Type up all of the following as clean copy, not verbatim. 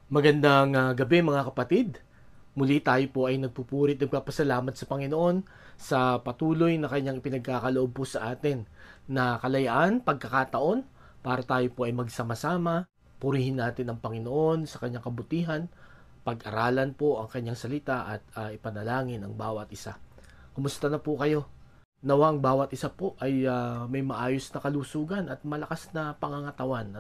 Magandang gabi mga kapatid. Muli tayo po ay nagpupurit nagpapasalamat sa Panginoon sa patuloy na kanyang pinagkakaloob po sa atin na kalayaan, pagkakataon para tayo po ay magsama-sama. Purihin natin ang Panginoon sa kanyang kabutihan, pag-aralan po ang kanyang salita at ipanalangin ang bawat isa. Kumusta na po kayo? Nawang bawat isa po ay may maayos na kalusugan at malakas na pangangatawan.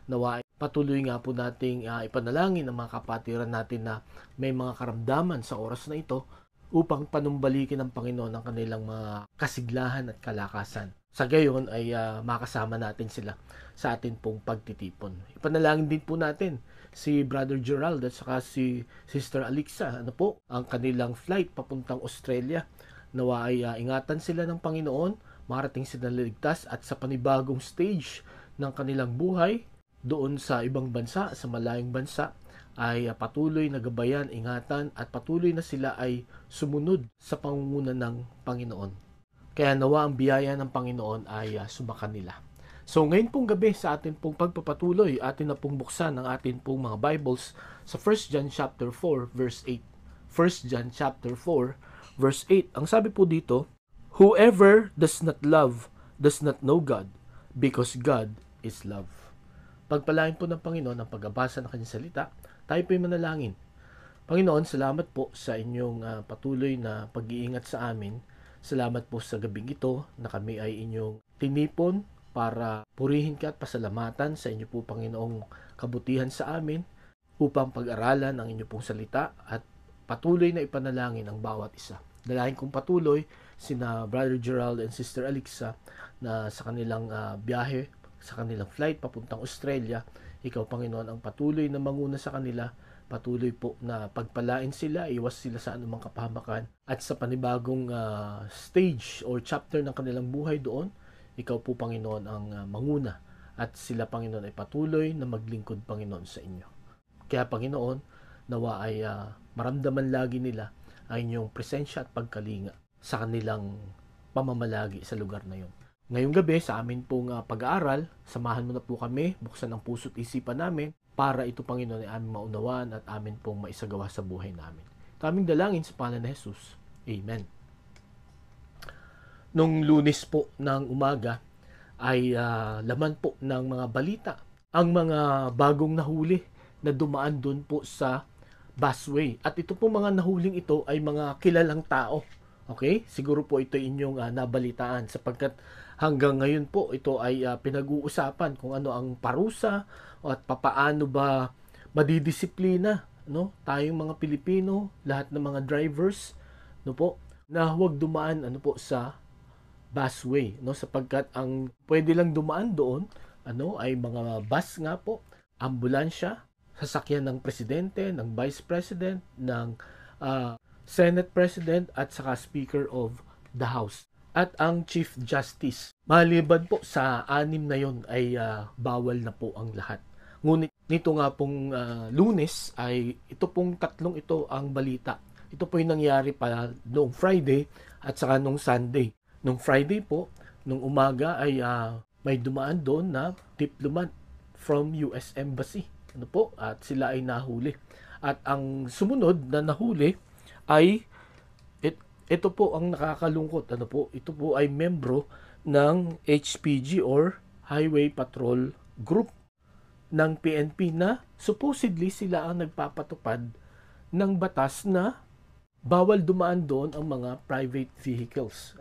Nawa patuloy nga po nating ipanalangin ang mga kapatiran natin na may mga karamdaman sa oras na ito upang panumbalikin ng Panginoon ang kanilang mga kasiglahan at kalakasan. Sa gayon ay makasama natin sila sa atin pong pagtitipon. Ipanalangin din po natin si Brother Gerald at saka si Sister Alexa, ang kanilang flight papuntang Australia. Nawa ay ingatan sila ng Panginoon, marating sila ligtas at sa panibagong stage ng kanilang buhay doon sa ibang bansa, sa malayong bansa, ay patuloy na gabayan, ingatan at patuloy na sila ay sumunod sa pangunguna ng Panginoon. Kaya nawa ang biyaya ng Panginoon ay sumakan nila. So ngayon pong gabi sa atin pong pagpapatuloy, atin na pong buksan ang atin pong mga Bibles sa 1 John chapter 4 verse 8. 1 John chapter 4 verse 8. Ang sabi po dito, whoever does not love does not know God, because God is love. Pagpalain po ng Panginoon ang pagbabasa ng kanyang salita, tayo po'y manalangin. Panginoon, salamat po sa inyong patuloy na pag-iingat sa amin. Salamat po sa gabing ito na kami ay inyong tinipon para purihin ka at pasalamatan sa inyo po, Panginoong kabutihan sa amin upang pag-aralan ang inyo pong salita at patuloy na ipanalangin ang bawat isa. Dalahin kong patuloy sina Brother Gerald and Sister Alexa na sa kanilang biyahe, sa kanilang flight papuntang Australia. Ikaw, Panginoon, ang patuloy na manguna sa kanila. Patuloy po na pagpalain sila, iwas sila sa anumang kapahamakan. At sa panibagong stage or chapter ng kanilang buhay doon, ikaw po, Panginoon, ang manguna. At sila, Panginoon, ay patuloy na maglingkod, Panginoon, sa inyo. Kaya, Panginoon, nawa ay maramdaman lagi nila ang inyong presensya at pagkalinga sa kanilang pamamalagi sa lugar na yon. Ngayong gabi sa amin pong pag-aaral, samahan mo na po kami, buksan ang puso't isipan namin para ito, Panginoon, ay aming maunawaan at amin pong maisagawa sa buhay namin. Kaming dalangin sa pangalan ni Jesus. Amen. Nung Lunes po ng umaga ay laman po ng mga balita ang mga bagong nahuli na dumaan doon po sa busway. At ito po mga nahuling ito ay mga kilalang tao. Okay? Siguro po ito inyong nabalitaan sapagkat hanggang ngayon po ito ay pinag-uusapan kung ano ang parusa at papaano ba madidisiplina, no? Tayong mga Pilipino, lahat ng mga drivers, no po, na huwag dumaan sa busway, no? Sapagkat ang pwede lang dumaan doon ay mga bus nga po, ambulansya, sasakyan ng presidente, ng vice president, ng Senate President at saka Speaker of the House at ang Chief Justice. Maliban po sa anim na yon ay bawal na po ang lahat. Ngunit nito nga pong Lunes ay ito pong tatlong ito ang balita. Ito po yung nangyari pa noong Friday at saka noong Sunday. Noong Friday po, noong umaga ay may dumaan doon na diplomat from US Embassy. At sila ay nahuli. At ang sumunod na nahuli ay ito po ang nakakalungkot. Ito po ay membro ng HPG or Highway Patrol Group ng PNP na supposedly sila ang nagpapatupad ng batas na bawal dumaan doon ang mga private vehicles.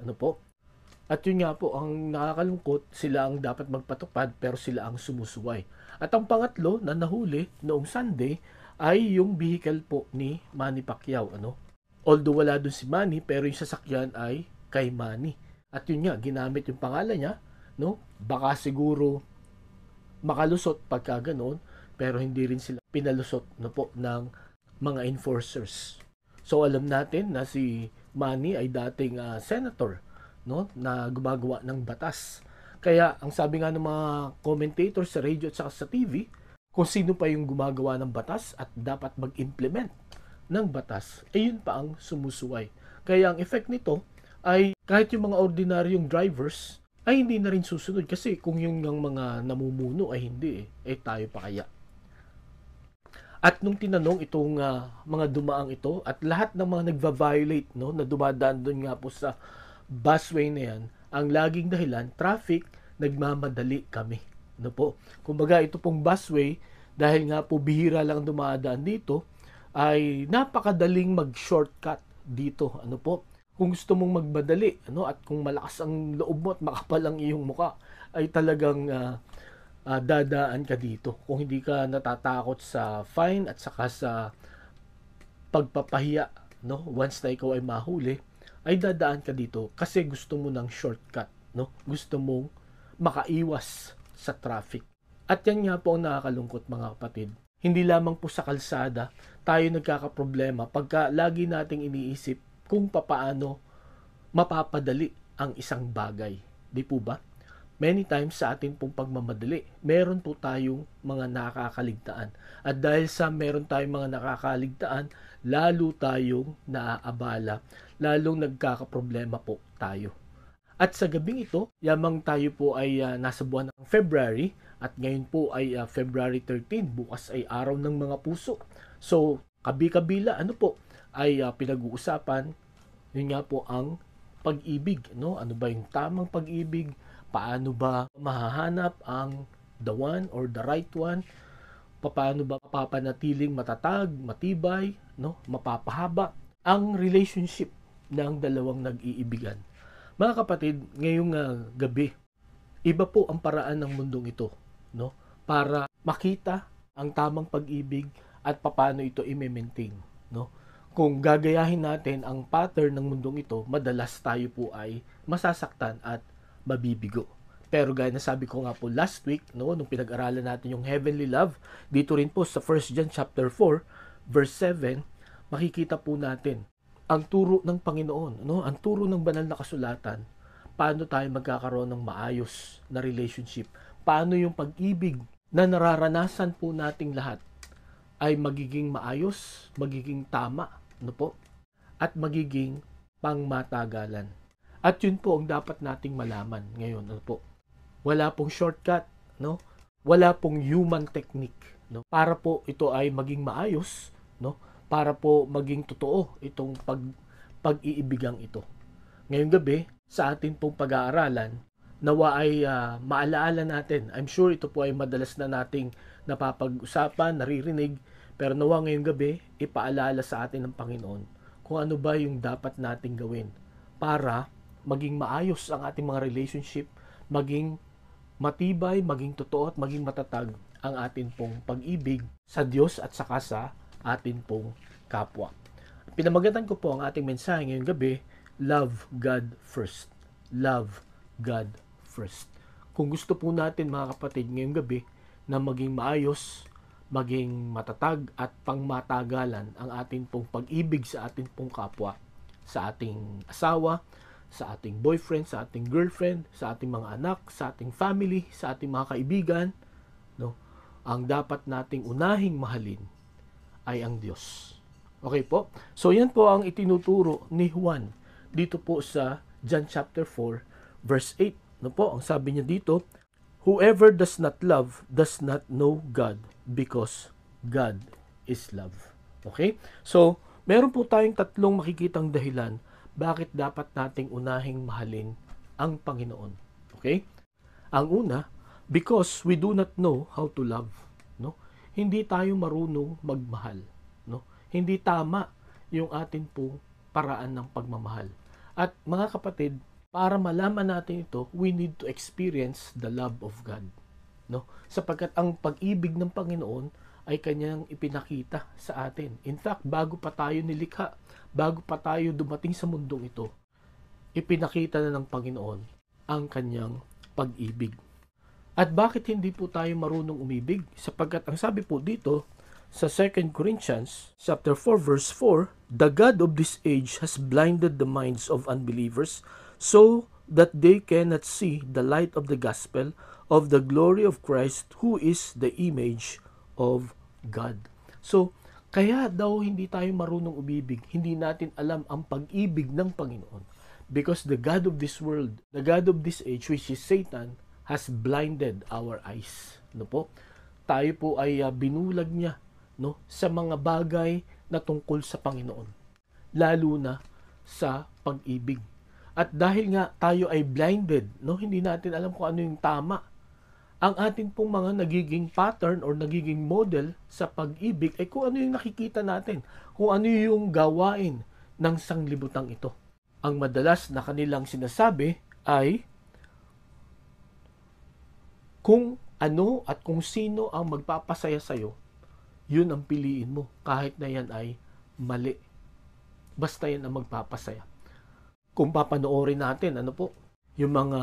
At yun nga po, ang nakakalungkot, sila ang dapat magpatupad pero sila ang sumusuway. At ang pangatlo na nahuli noong Sunday ay yung vehicle po ni Manny Pacquiao. Although wala doon si Manny, pero yung sasakyan ay kay Manny. At yun nga, ginamit yung pangalan niya, no? Baka siguro makalusot pagka ganoon, pero hindi rin sila pinalusot ng mga enforcers. So alam natin na si Manny ay dating senator, no, na gumagawa ng batas. Kaya ang sabi nga ng mga commentators sa radio at sa TV, kung sino pa yung gumagawa ng batas at dapat mag-implement ng batas, yun pa ang sumusuway. Kaya ang effect nito ay kahit yung mga ordinaryong drivers ay hindi na rin susunod kasi kung yung mga namumuno ay hindi tayo pa kaya. At nung tinanong itong mga dumaang ito at lahat ng mga nagva-violate, no, na dumadaan doon nga po sa busway na yan, ang laging dahilan, traffic, nagmamadali kami. No po? Kumbaga ito pong busway, dahil nga po bihira lang dumadaan dito, ay napakadaling mag-shortcut dito. Ano po? Kung gusto mong magmadali, ano, at kung malakas ang loob mo at makapal ang iyong muka, ay talagang dadaan ka dito. Kung hindi ka natatakot sa fine at saka sa pagpapahiya, no, once na ikaw ay mahuli, ay dadaan ka dito kasi gusto mo ng shortcut, no? Gusto mong makaiwas sa traffic. At yan nga po ang nakakalungkot, mga kapatid. Hindi lamang po sa kalsada tayo nagkakaproblema pagka lagi nating iniisip kung papaano mapapadali ang isang bagay. Di po ba? Many times sa atin pong pagmamadali, meron po tayong mga nakakaligtaan. At dahil sa meron tayong mga nakakaligtaan, lalo tayong naaabala, lalong nagkakaproblema po tayo. At sa gabing ito, yamang tayo po ay nasa buwan ng February at ngayon po ay February 13, bukas ay araw ng mga puso. So, kabi-kabila ano po ay pinag-uusapan, yun nga po ang pag-ibig, no? Ano ba yung tamang pag-ibig? Paano ba mahahanap ang the one or the right one? Paano ba mapapanatiling matatag, matibay, no? Mapapahaba ang relationship ng dalawang nag-iibigan. Mga kapatid, ngayong gabi, iba po ang paraan ng mundong ito, no? Para makita ang tamang pag-ibig at paano ito i-maintain, no? Kung gagayahin natin ang pattern ng mundong ito, madalas tayo po ay masasaktan at mabibigo. Pero gaya na sabi ko nga po last week, no, nung pinag-aralan natin yung heavenly love, dito rin po sa 1 John chapter 4, verse 7, makikita po natin ang turo ng Panginoon, no, ang turo ng banal na kasulatan, paano tayo magkakaroon ng maayos na relationship, paano yung pag-ibig na nararanasan po nating lahat ay magiging maayos, magiging tama, no po, at magiging pangmatagalan. At yun po ang dapat nating malaman ngayon, ano po. Wala pong shortcut, no? Wala pong human technique, no? Para po ito ay maging maayos, no? Para po maging totoo itong pag-iibigang ito. Ngayong gabi, sa atin pong pag-aaralan, nawa ay maalaala natin. I'm sure ito po ay madalas na nating napapag-usapan, naririnig, pero nawa ngayong gabi, ipaalala sa atin ng Panginoon kung ano ba yung dapat nating gawin para maging maayos ang ating mga relationship, maging matibay, maging totoo at maging matatag ang atin pong pag-ibig sa Diyos at saka sa atin pong kapwa. Pinamagatan ko po ang ating mensahe ngayong gabi, love God first. Love God first. Kung gusto po natin, mga kapatid, ngayong gabi na maging maayos, maging matatag at pangmatagalan ang atin pong pag-ibig sa atin pong kapwa, sa ating asawa, sa ating boyfriend, sa ating girlfriend, sa ating mga anak, sa ating family, sa ating mga kaibigan, no? Ang dapat nating unahing mahalin ay ang Diyos. Okay po? So yan po ang itinuturo ni Juan dito po sa John chapter 4 verse 8. No po, ang sabi niya dito, whoever does not love does not know God because God is love. Okay? So, meron po tayong tatlong makikitang dahilan bakit dapat nating unahing mahalin ang Panginoon. Okay? Ang una, because we do not know how to love, no? Hindi tayo marunong magmahal, no? Hindi tama yung atin pong paraan ng pagmamahal. At mga kapatid, para malaman natin ito, we need to experience the love of God, no? Sapagkat ang pag-ibig ng Panginoon ay kanyang ipinakita sa atin. In fact, bago pa tayo nilikha, bago pa tayo dumating sa mundong ito, ipinakita na ng Panginoon ang kanyang pag-ibig. At bakit hindi po tayo marunong umibig? Sapagkat ang sabi po dito sa 2 Corinthians chapter 4 verse 4, the God of this age has blinded the minds of unbelievers so that they cannot see the light of the gospel of the glory of Christ who is the image of God. So, kaya daw hindi tayo marunong umibig, hindi natin alam ang pag-ibig ng Panginoon. Because the God of this world, the God of this age, which is Satan, has blinded our eyes. Ano po? Tayo po ay binulag niya no, sa mga bagay na tungkol sa Panginoon, lalo na sa pag-ibig. At dahil nga tayo ay blinded, no, hindi natin alam kung ano yung tama. Ang atin pong mga nagiging pattern or nagiging model sa pag-ibig ay kung ano yung nakikita natin, kung ano yung gawain ng sanglibutang ito. Ang madalas na kanilang sinasabi ay kung ano at kung sino ang magpapasaya sa'yo, yun ang piliin mo kahit na yan ay mali. Basta yan ang magpapasaya. Kung papanoorin natin, ano po, yung mga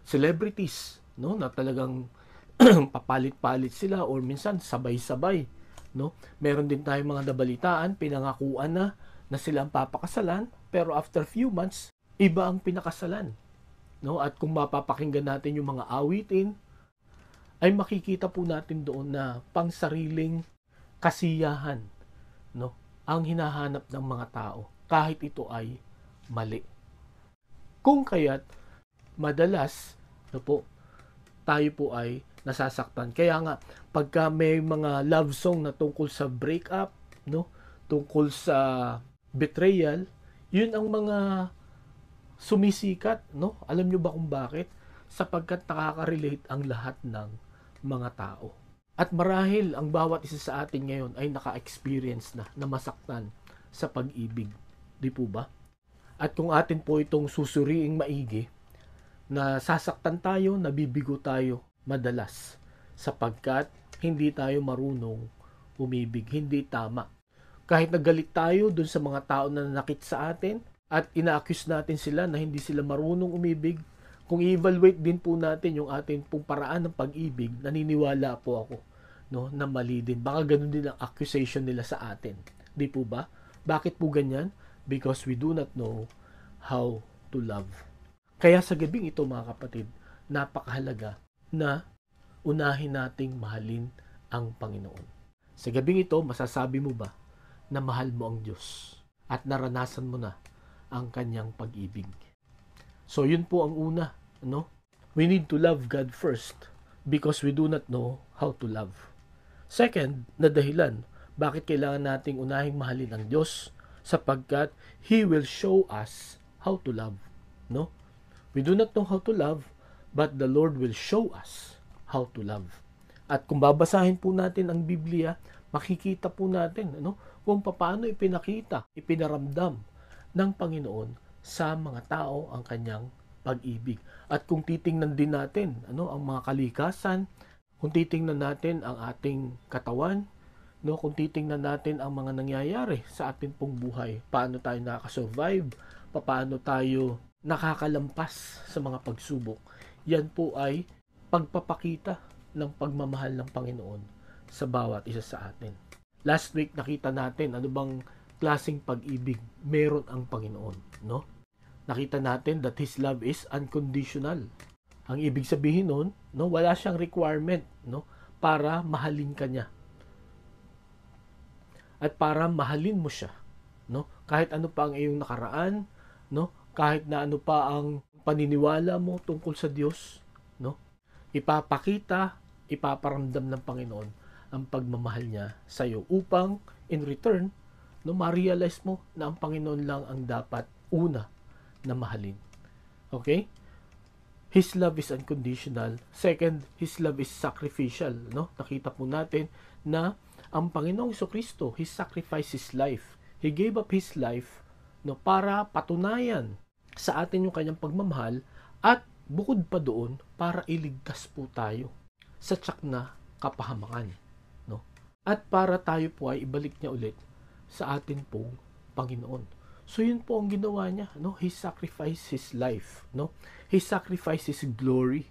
celebrities, no, na talagang papalit-palit sila or minsan sabay-sabay, no. Meron din tayong mga nabalitaan, pinangakuan na sila ang papakasalan, pero after few months, iba ang pinakasalan, no. At kung mapapakinggan natin yung mga awitin, ay makikita po natin doon na pangsariling kasiyahan, no, ang hinahanap ng mga tao kahit ito ay mali. Kung kaya't madalas, no po, tayo po ay nasasaktan. Kaya nga pagka may mga love song na tungkol sa breakup, no, tungkol sa betrayal, yun ang mga sumisikat, no? Alam nyo ba kung bakit? Sapagkat nakaka-relate ang lahat ng mga tao. At marahil ang bawat isa sa atin ngayon ay naka-experience na masaktan sa pag-ibig. Di po ba? At kung atin po itong susuriing maigi, na sasaktan tayo, nabibigo tayo madalas sapagkat hindi tayo marunong umibig, hindi tama. Kahit nagalit tayo dun sa mga tao na nanakit sa atin at ina-accuse natin sila na hindi sila marunong umibig, kung i-evaluate din po natin yung ating pong paraan ng pag-ibig, naniniwala po ako, no, na mali din. Baka ganun din ang accusation nila sa atin. Di po ba? Bakit po ganyan? Because we do not know how to love. Kaya sa gabing ito mga kapatid, napakahalaga na unahin nating mahalin ang Panginoon. Sa gabing ito, masasabi mo ba na mahal mo ang Diyos at naranasan mo na ang kanyang pag-ibig? So yun po ang una, no? We need to love God first because we do not know how to love. Second, na dahilan, bakit kailangan nating unahing mahalin ang Diyos? Sapagkat He will show us how to love, no? We do not know how to love, but the Lord will show us how to love. At kung babasahin po natin ang Biblia, makikita po natin, ano, kung paano ipinakita, ipinaramdam ng Panginoon sa mga tao ang kanyang pag-ibig. At kung titingnan din natin, ano, ang mga kalikasan, kung titingnan natin ang ating katawan, no, kung titingnan natin ang mga nangyayari sa ating pong buhay, paano tayo nakaka-survive, paano tayo nakakalampas sa mga pagsubok, yan po ay pagpapakita ng pagmamahal ng Panginoon sa bawat isa sa atin. Last week nakita natin ano bang klaseng pag-ibig meron ang Panginoon, no? Nakita natin that His love is unconditional. Ang ibig sabihin nun, no, wala siyang requirement, no, para mahalin ka niya. At para mahalin mo siya, no? Kahit ano pa ang iyong nakaraan, no? Kahit na ano pa ang paniniwala mo tungkol sa Diyos, no? Ipapakita, ipaparamdam ng Panginoon ang pagmamahal niya sa iyo upang in return, no, ma-realize mo na ang Panginoon lang ang dapat una na mahalin. Okay? His love is unconditional. Second, His love is sacrificial, no? Nakita po natin na ang Panginoong Jesucristo, He sacrificed His life. He gave up His life, no, para patunayan sa atin yung kanyang pagmamahal at bukod pa doon para iligtas po tayo sa tiyak na kapahamakan, no? At para tayo po ay ibalik niya ulit sa atin pong Panginoon. So yun po ang ginawa niya, no? He sacrificed His life, no? He sacrificed His glory,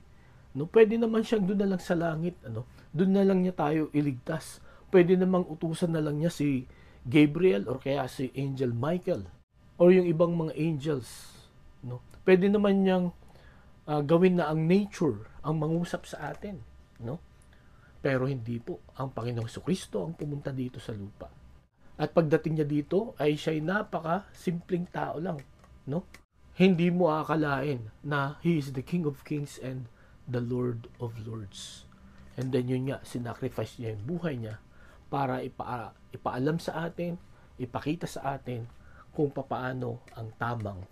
no? Pwede naman siyang doon na lang sa langit, ano? Doon na lang niya tayo iligtas. Pwede namang utusan na lang niya si Gabriel or kaya si Angel Michael or yung ibang mga angels, no? Pwede naman niyang gawin na ang nature ang mangusap sa atin, no? Pero hindi po. Ang Panginoong Jesucristo ang pumunta dito sa lupa. At pagdating niya dito ay siya'y napaka-simpleng tao lang, no? Hindi mo akalain na He is the King of Kings and the Lord of Lords. And then yun nga, sinacrifice niya yung buhay niya para ipaalam sa atin, ipakita sa atin kung papaano ang tamang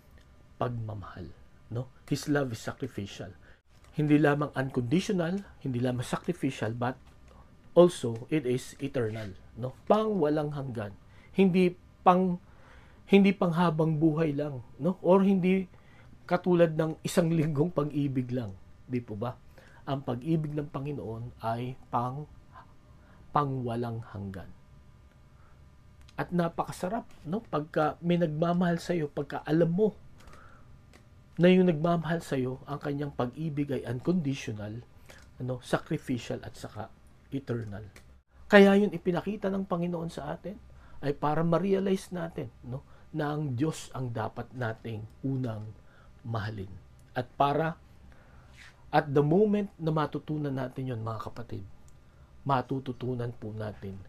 pagmamahal, no? His love is sacrificial. Hindi lamang unconditional, hindi lamang sacrificial, but also it is eternal, no? Pang walang hanggan. Hindi pang habang buhay lang, no? Or hindi katulad ng isang linggong pag-ibig lang, di po ba? Ang pag-ibig ng Panginoon ay pang walang hanggan. At napakasarap, no? Pagka may nagmamahal sa iyo, pagka alam mo na yung nagmamahal sa iyo, ang kanyang pag-ibig ay unconditional, ano, sacrificial at saka eternal. Kaya yun ipinakita ng Panginoon sa atin ay para ma-realize natin, no, na ang Diyos ang dapat nating unang mahalin. At para at the moment na matutunan natin yon, mga kapatid, matututunan po natin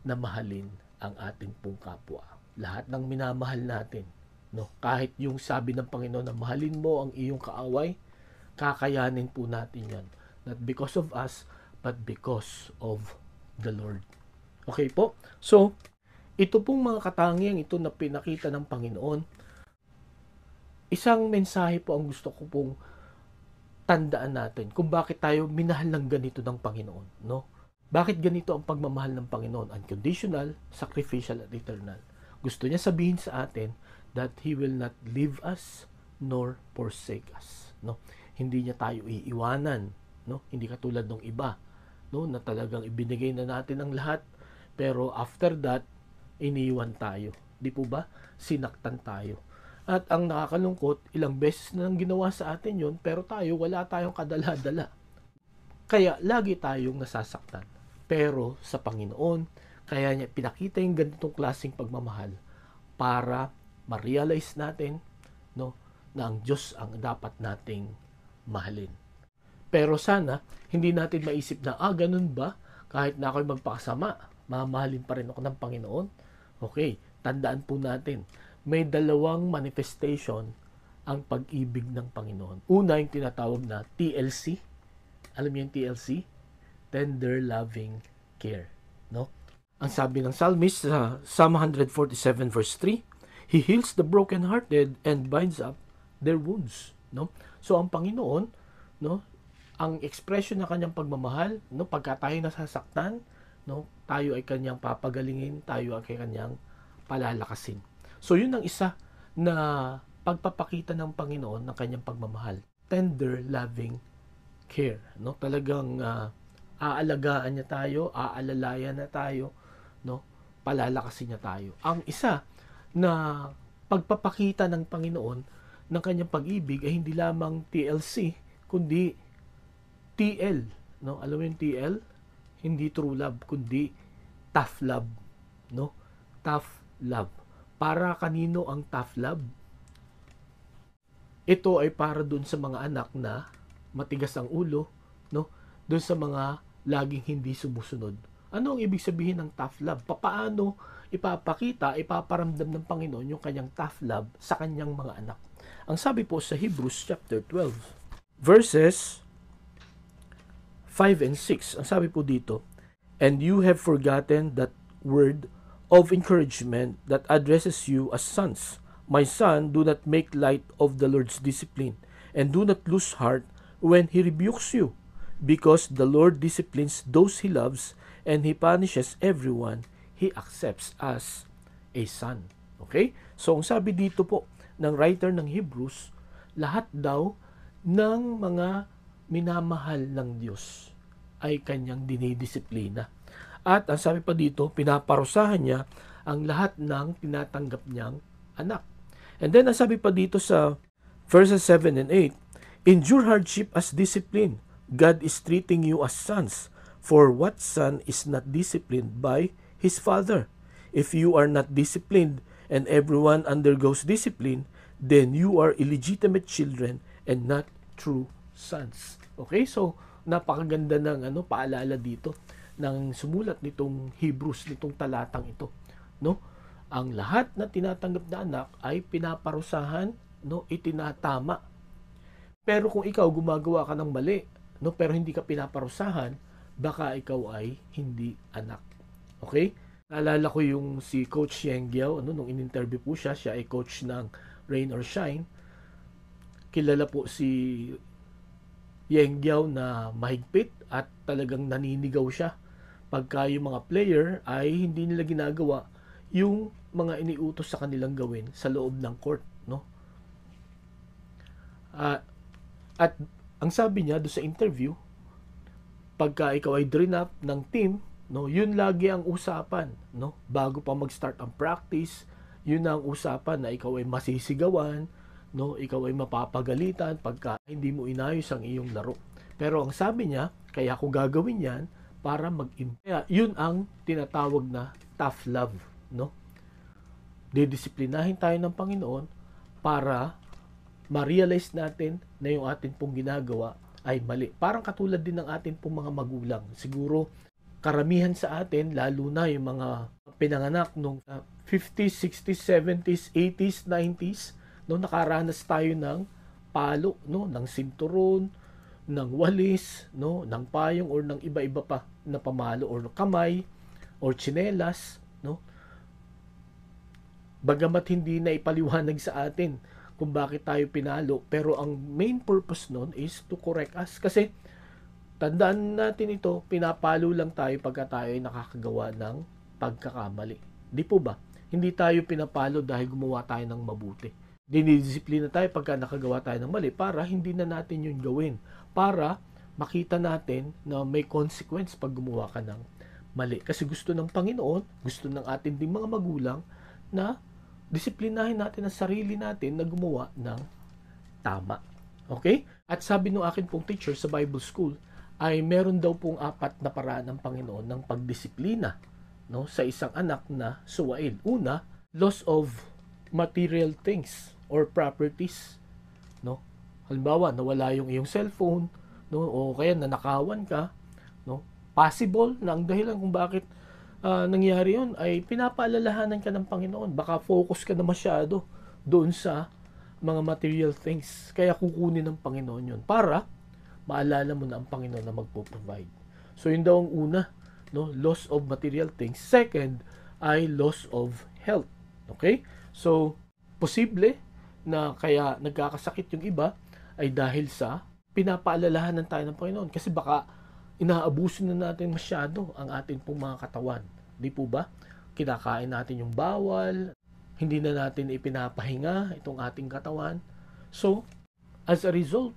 na mahalin ang ating pong kapwa. Lahat ng minamahal natin, no, kahit yung sabi ng Panginoon na mahalin mo ang iyong kaaway, kakayanin po natin yan. Not because of us, but because of the Lord. Okay po? So, ito pong mga katangiang ito na pinakita ng Panginoon, isang mensahe po ang gusto ko pong tandaan natin kung bakit tayo minahal ng ganito ng Panginoon, no? Bakit ganito ang pagmamahal ng Panginoon? Unconditional, sacrificial, at eternal. Gusto niya sabihin sa atin that He will not leave us nor forsake us, no? Hindi niya tayo iiwanan, no? Hindi katulad ng iba, no, na talagang ibinigay na natin ang lahat, pero after that, iniwan tayo. Di po ba? Sinaktan tayo. At ang nakakalungkot, ilang beses na nang ginawa sa atin yon, pero tayo, wala tayong kadala-dala. Kaya, lagi tayong nasasaktan. Pero, sa Panginoon, kaya niya pinakita yung ganitong klaseng pagmamahal para ma-realize natin, no, na ang Diyos ang dapat nating mahalin. Pero sana, hindi natin maisip na, ganun ba? Kahit na ako'y magpakasama, mamahalin pa rin ako ng Panginoon. Okay, tandaan po natin, may dalawang manifestation ang pag-ibig ng Panginoon. Una, yung tinatawag na TLC. Alam niyo yung TLC? Tender loving care, no? Ang sabi ng psalmist sa Psalm 147 verse 3, He heals the brokenhearted and binds up their wounds, no? So ang Panginoon, no, ang expression ng kanyang pagmamahal, no, pagka tayo nasasaktan, no, tayo ay kanyang papagalingin, tayo ay kanyang palalakasin. So yun ang isa na pagpapakita ng Panginoon ng kanyang pagmamahal, tender loving care, no? Talagang aalagaan niya tayo, aalalayan na tayo, no? Palalakasin niya tayo. Ang isa na pagpapakita ng Panginoon ng kanyang pag-ibig ay hindi lamang TLC, kundi TL, no? Alam mo yung TL? Hindi true love, kundi tough love, no? Tough love. Para kanino ang tough love? Ito ay para dun sa mga anak na matigas ang ulo, no? Dun sa mga laging hindi sumusunod. Ano ang ibig sabihin ng tough love? Paano ipapakita, ipaparamdam ng Panginoon yung kanyang tough love sa kanyang mga anak? Ang sabi po sa Hebrews chapter 12, verses 5 and 6, ang sabi po dito, And you have forgotten that word of encouragement that addresses you as sons. My son, do not make light of the Lord's discipline, and do not lose heart when He rebukes you, because the Lord disciplines those He loves, and He punishes everyone He accepts as a son. Okay? So, ang sabi dito po ng writer ng Hebrews, lahat daw ng mga minamahal ng Diyos ay kanyang dinidisiplina. At ang sabi pa dito, pinaparusahan niya ang lahat ng tinatanggap niyang anak. And then, ang sabi pa dito sa verses 7 and 8, Endure hardship as discipline. God is treating you as sons. For what son is not disciplined by his father? If you are not disciplined and everyone undergoes discipline, then you are illegitimate children and not true sons. Okay? So, napakaganda ng paalala dito ng sumulat nitong Hebrews, nitong talatang ito, no? Ang lahat na tinatanggap na anak ay pinaparusahan, no, itinatama. Pero kung ikaw gumagawa ka ng mali, no, pero hindi ka pinaparusahan, baka ikaw ay hindi anak Okay? Naalala ko yung si Coach Yeng Giao, nung in-interview po siya, siya ay coach ng Rain or Shine. Kilala po si Yeng Giao na mahigpit at talagang naninigaw siya pagka yung mga player ay hindi nila ginagawa yung mga iniutos sa kanilang gawin sa loob ng court, no? Uh, at ang sabi niya do sa interview, pagka ikaw ay drain up ng team, no, yun lagi ang usapan, no? Bago pa mag-start ang practice, yun ang usapan na ikaw ay masisigawan, no? Ikaw ay mapapagalitan pagka hindi mo inayos ang iyong laro. Pero ang sabi niya, kaya ako gagawin 'yan para mag-improve. Yun ang tinatawag na tough love, no? Didisiplinahin tayo ng Panginoon para ma-realize natin na yung atin pong ginagawa ay mali. Parang katulad din ng atin pong mga magulang. Siguro karamihan sa atin, lalo na yung mga pinanganak nung 50s, 60s, 70s, 80s, 90s, no, nakaranas tayo ng palo, no, ng sinturon, ng walis, no, ng payong or ng iba-iba pa na pamalo or kamay or tsinelas, no. Bagamat hindi na ipaliwanag sa atin kung bakit tayo pinalo, pero ang main purpose nun is to correct us. Kasi tandaan natin ito, pinapalo lang tayo pagka tayo ay nakakagawa ng pagkakamali. Di po ba? Hindi tayo pinapalo dahil gumawa tayo ng mabuti. Dinidisiplina tayo pagka nakagawa tayo ng mali para hindi na natin yun gawin. Para makita natin na may consequence pag gumawa ka ng mali. Kasi gusto ng Panginoon, gusto ng ating ding mga magulang na disiplinahin natin ang sarili natin na gumawa ng tama. Okay? At sabi ng akin pong teacher sa Bible School, ay meron daw pong 4 na paraan ng Panginoon ng pagdisiplina, no, sa isang anak na suwaid. Una, loss of material things or properties, no? Halimbawa, nawala yung iyong cellphone, no, o kaya nanakawan ka, no? Possible na ang dahilan kung bakit nangyari yun ay pinapaalalahanan ka ng Panginoon. Baka focus ka na masyado doon sa mga material things. Kaya kukunin ng Panginoon yun para maalala mo na ang Panginoon na magpo-provide. So yun daw ang una, no? Loss of material things. Second ay loss of health. Okay? So posible na kaya nagkakasakit yung iba ay dahil sa pinapaalalahanan tayo ng Panginoon. Kasi baka inaabuso na natin masyado ang ating pong mga katawan. Di po ba? Kinakain natin yung bawal, hindi na natin ipinapahinga itong ating katawan. So, as a result,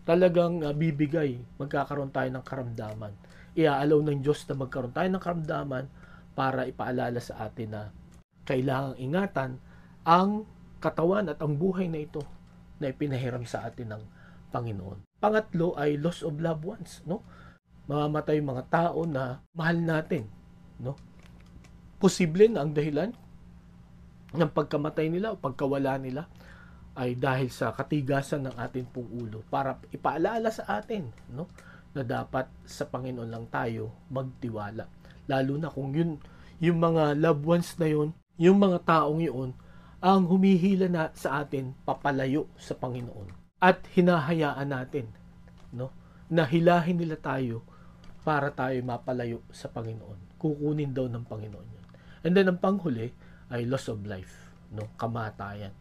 talagang magkakaroon tayo ng karamdaman. Iaalaw ng Diyos na magkaroon tayo ng karamdaman para ipaalala sa atin na kailangang ingatan ang katawan at ang buhay na ito na ipinahiram sa atin ng Panginoon. Pangatlo ay loss of loved ones, no? Mamamatay yung mga tao na mahal natin, no? Posible na ang dahilan ng pagkamatay nila o pagkawala nila ay dahil sa katigasan ng ating pong ulo para ipaalala sa atin, no, na dapat sa Panginoon lang tayo magtiwala. Lalo na kung yung mga loved ones na yun, yung mga taong yun, ang humihila na sa atin papalayo sa Panginoon. At hinahayaan natin, no, na hilahin nila tayo para tayo mapalayo sa Panginoon. Kukunin daw ng Panginoon yun. And then ang panghuli ay loss of life, no, kamatayan.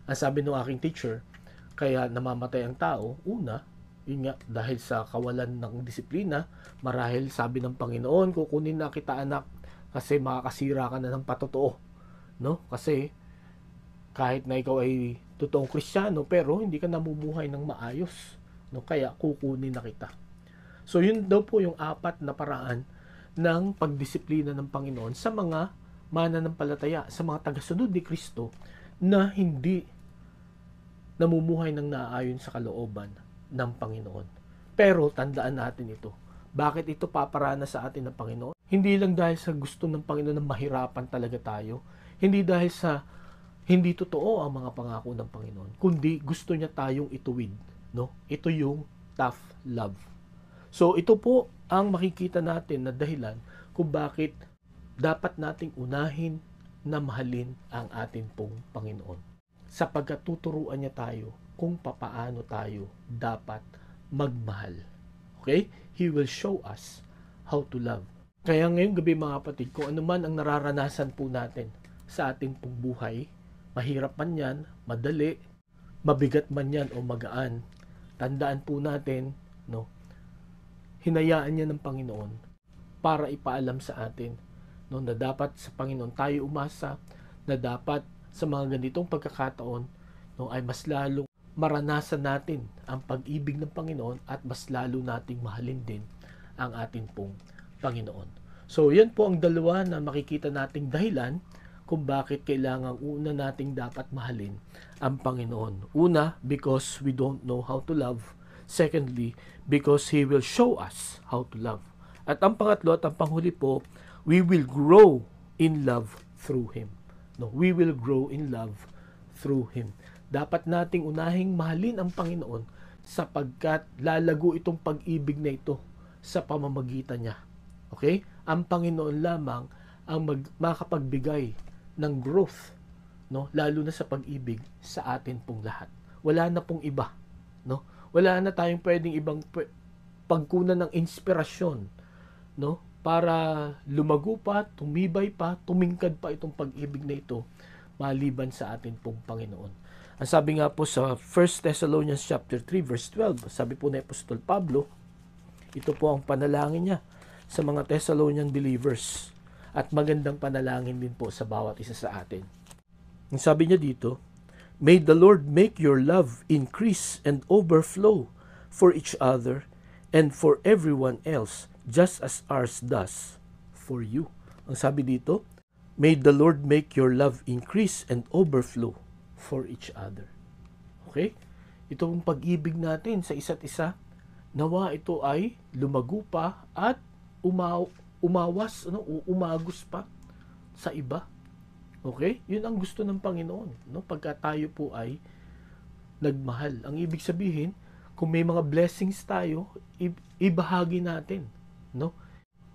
Ang sabi ng aking teacher, kaya namamatay ang tao, una, yun nga, dahil sa kawalan ng disiplina, marahil sabi ng Panginoon, kukunin na kita anak kasi makakasira ka na ng patotoo, no? Kasi kahit na ikaw ay totoong Kristiyano pero hindi ka namumuhay ng maayos, no, kaya kukunin na kita. So yun daw po yung 4 na paraan ng pagdisiplina ng Panginoon sa mga mananampalataya, sa mga tagasunod ni Kristo na hindi namumuhay ng naaayon sa kalooban ng Panginoon. Pero tandaan natin ito. Bakit ito paparana sa atin ng Panginoon? Hindi lang dahil sa gusto ng Panginoon na mahirapan talaga tayo, hindi dahil sa hindi totoo ang mga pangako ng Panginoon, kundi gusto niya tayong ituwid, no? Ito yung tough love. So ito po ang makikita natin na dahilan kung bakit dapat nating unahin na mahalin ang ating pong Panginoon. Sapagkat tuturuan niya tayo kung papaano tayo dapat magmahal. Okay? He will show us how to love. Kaya ngayong gabi mga kapatid, kung ano man ang nararanasan po natin sa ating pong buhay, mahirap man yan, madali, mabigat man yan o magaan, tandaan po natin, no, hinayaan niya ng Panginoon para ipaalam sa atin, no, na dapat sa Panginoon tayo umasa, na dapat sa mga ganitong pagkakataon, no, ay mas lalong maranasan natin ang pag-ibig ng Panginoon at mas lalo nating mahalin din ang atin pong Panginoon. So, yan po ang dalawa na makikita nating dahilan kung bakit kailangang una nating dapat mahalin ang Panginoon. Una, because we don't know how to love. Secondly, because He will show us how to love. At ang pangatlo at ang panghuli po, we will grow in love through Him. No, we will grow in love through Him. Dapat nating unahing mahalin ang Panginoon sapagkat lalago itong pag-ibig na ito sa pamamagitan niya. Okay? Ang Panginoon lamang ang makapagbigay ng growth, no? Lalo na sa pag-ibig sa atin pong lahat. Wala na pong iba, no? Wala na tayong pwedeng ibang pagkunan ng inspirasyon, no? Para lumago pa, tumibay pa, tumingkad pa itong pag-ibig na ito maliban sa atin pong Panginoon. Ang sabi nga po sa 1 Thessalonians chapter 3 verse 12, sabi po ni Apostol Pablo, ito po ang panalangin niya sa mga Thessalonian believers at magandang panalangin din po sa bawat isa sa atin. Ang sabi niya dito, may the Lord make your love increase and overflow for each other and for everyone else, just as ours does for you. Ang sabi dito, may the Lord make your love increase and overflow for each other. Okay? Itong pag-ibig natin sa isa't isa, nawa ito ay lumago pa at umawas, umagos pa sa iba. Okay? Yun ang gusto ng Panginoon, no? Pagka tayo po ay nagmahal. Ang ibig sabihin, kung may mga blessings tayo, ibahagi natin, no?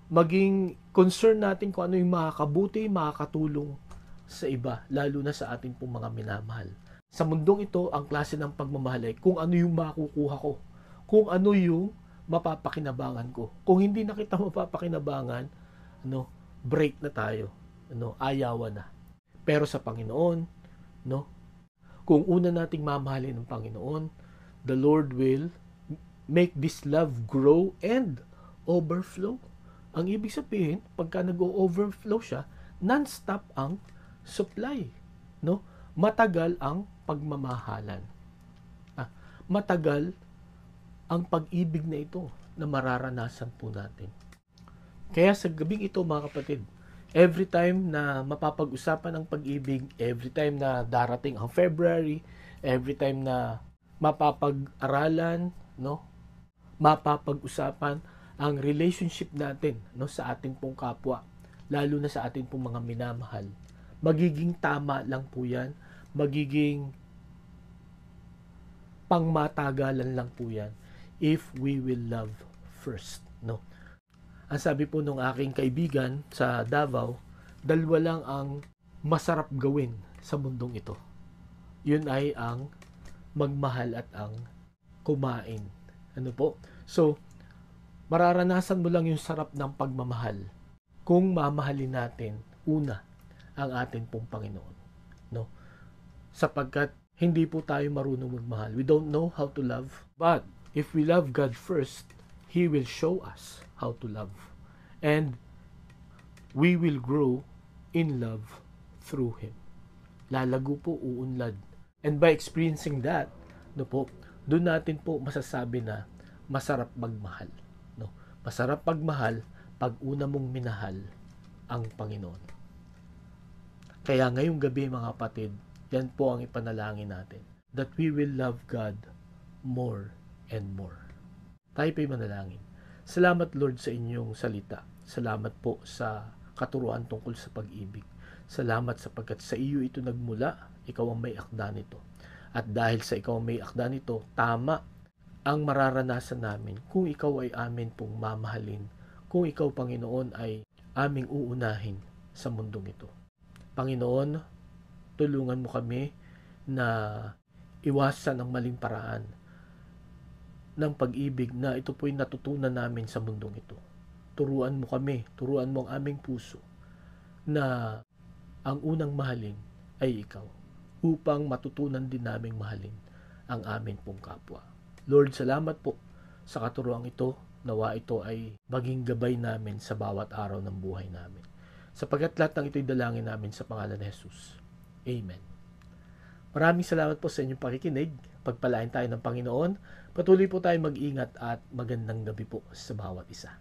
Maging concern natin kung ano yung makakabuti, makakatulong sa iba, lalo na sa ating pong mga minamahal. Sa mundong ito, ang klase ng pagmamahal ay kung ano yung makukuha ko, kung ano yung mapapakinabangan ko. Kung hindi na kita mapapakinabangan, break na tayo, ayawan na. Pero sa Panginoon, kung una nating mamahalin ng Panginoon, the Lord will make this love grow and overflow. Ang ibig sabihin, pagka nag-overflow siya, non-stop ang supply, Matagal ang pagmamahalan. Matagal ang pag-ibig na ito na mararanasan po natin. Kaya sa gabing ito mga kapatid, every time na mapapag-usapan ang pag-ibig, every time na darating ang February, every time na mapapag-aralan, mapapag-usapan ang relationship natin, sa ating pong kapwa, lalo na sa ating pong mga minamahal, magiging tama lang po yan, magiging pangmatagalan lang po yan if we will love first, Ang sabi po nung aking kaibigan sa Davao, dalawa lang ang masarap gawin sa mundong ito. Yun ay ang magmahal at ang kumain. So, mararanasan mo lang yung sarap ng pagmamahal kung mamahalin natin una ang ating pong Panginoon. Sapagkat hindi po tayo marunong magmahal. We don't know how to love. But if we love God first, He will show us how to love. And we will grow in love through Him. Lalago po, uunlad. And by experiencing that, doon natin po masasabi na masarap magmahal. Masarap magmahal pag una mong minahal ang Panginoon. Kaya ngayong gabi mga kapatid, yan po ang ipanalangin natin. That we will love God more and more. Tayo po'y manalangin. Salamat Lord sa inyong salita. Salamat po sa katuruan tungkol sa pag-ibig. Salamat sapagkat sa iyo ito nagmula, ikaw ang may akda nito. At dahil sa ikaw ang may akda nito, tama ang mararanasan namin kung ikaw ay amin pong mamahalin, kung ikaw Panginoon ay aming uunahin sa mundong ito. Panginoon, tulungan mo kami na iwasan ang maling paraan ng pag-ibig na ito po'y natutunan namin sa mundong ito. turuan mo kami, turuan mo ang aming puso na ang unang mahalin ay ikaw, upang matutunan din naming mahalin ang amin pong kapwa. Lord, salamat po sa katuruang ito. Nawa ito ay maging gabay namin sa bawat araw ng buhay namin. Sapagkat lahat ng ito'y dalangin namin sa pangalan ni Jesus. Amen. Maraming salamat po sa inyong pakikinig. Pagpalain tayo ng Panginoon. Patuloy po tayo mag-ingat at magandang gabi po sa bawat isa.